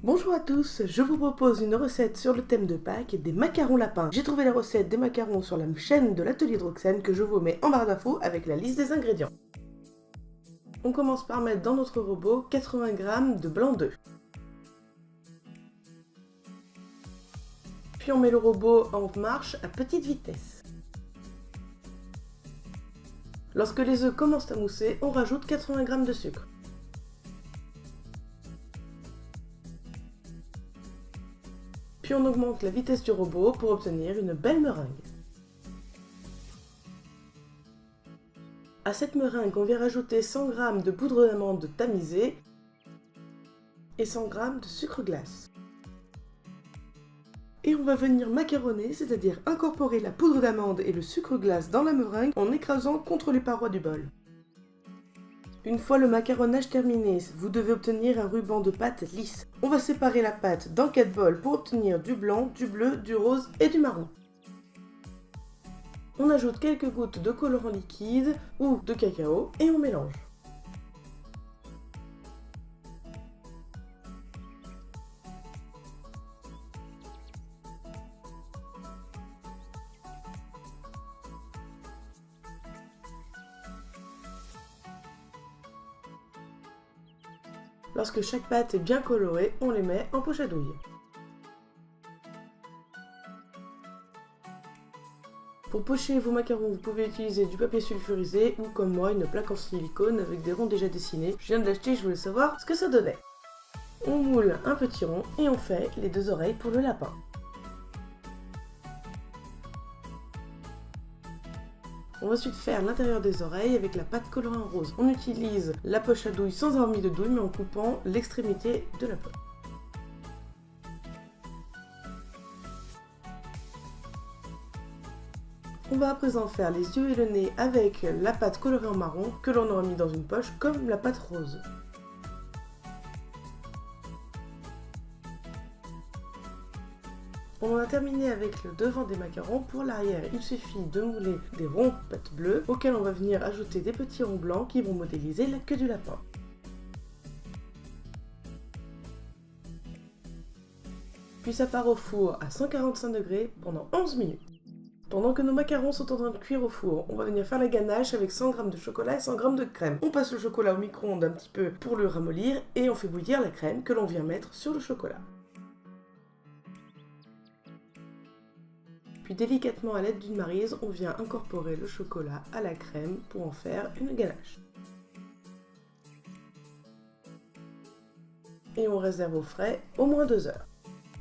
Bonjour à tous, je vous propose une recette sur le thème de Pâques des macarons lapins. J'ai trouvé la recette des macarons sur la chaîne de l'atelier de Roxane que je vous mets en barre d'infos avec la liste des ingrédients. On commence par mettre dans notre robot 80 g de blanc d'œuf. Puis on met le robot en marche à petite vitesse. Lorsque les œufs commencent à mousser, on rajoute 80 g de sucre. Puis on augmente la vitesse du robot pour obtenir une belle meringue. À cette meringue, on vient rajouter 100 g de poudre d'amande tamisée et 100 g de sucre glace. Et on va venir macaronner, c'est-à-dire incorporer la poudre d'amande et le sucre glace dans la meringue en écrasant contre les parois du bol. Une fois le macaronnage terminé, vous devez obtenir un ruban de pâte lisse. On va séparer la pâte dans 4 bols pour obtenir du blanc, du bleu, du rose et du marron. On ajoute quelques gouttes de colorant liquide ou de cacao et on mélange. Lorsque chaque pâte est bien colorée, on les met en poche à douille. Pour pocher vos macarons, vous pouvez utiliser du papier sulfurisé ou comme moi une plaque en silicone avec des ronds déjà dessinés. Je viens de l'acheter, je voulais savoir ce que ça donnait. On moule un petit rond et on fait les 2 oreilles pour le lapin. On va ensuite faire l'intérieur des oreilles avec la pâte colorant rose. On utilise la poche à douille sans avoir mis de douille mais en coupant l'extrémité de la poche. On va à présent faire les yeux et le nez avec la pâte colorée en marron que l'on aura mis dans une poche comme la pâte rose. On a terminé avec le devant des macarons. Pour l'arrière, il suffit de mouler des ronds pâte bleue auxquels on va venir ajouter des petits ronds blancs qui vont modéliser la queue du lapin. Puis ça part au four à 145 degrés pendant 11 minutes. Pendant que nos macarons sont en train de cuire au four, on va venir faire la ganache avec 100 g de chocolat et 100 g de crème. On passe le chocolat au micro-ondes un petit peu pour le ramollir et on fait bouillir la crème que l'on vient mettre sur le chocolat. Puis délicatement à l'aide d'une maryse, on vient incorporer le chocolat à la crème pour en faire une ganache. Et on réserve au frais au moins 2 heures.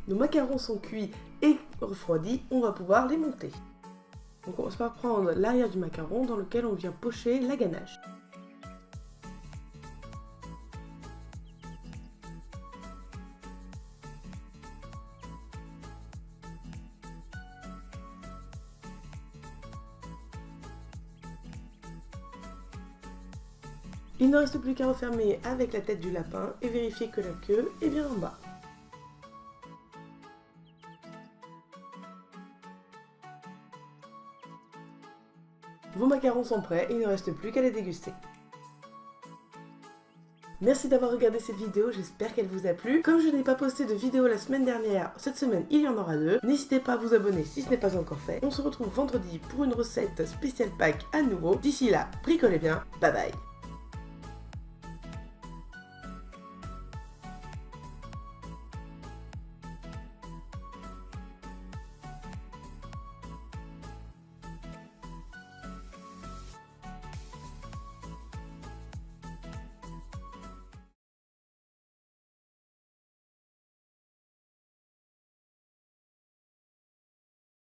Nos macarons sont cuits et refroidis, on va pouvoir les monter. On commence par prendre l'arrière du macaron dans lequel on vient pocher la ganache. Il ne reste plus qu'à refermer avec la tête du lapin et vérifier que la queue est bien en bas. Vos macarons sont prêts et il ne reste plus qu'à les déguster. Merci d'avoir regardé cette vidéo, j'espère qu'elle vous a plu. Comme je n'ai pas posté de vidéo la semaine dernière, cette semaine il y en aura 2. N'hésitez pas à vous abonner si ce n'est pas encore fait. On se retrouve vendredi pour une recette spéciale Pâques à nouveau. D'ici là, bricolez bien, bye bye.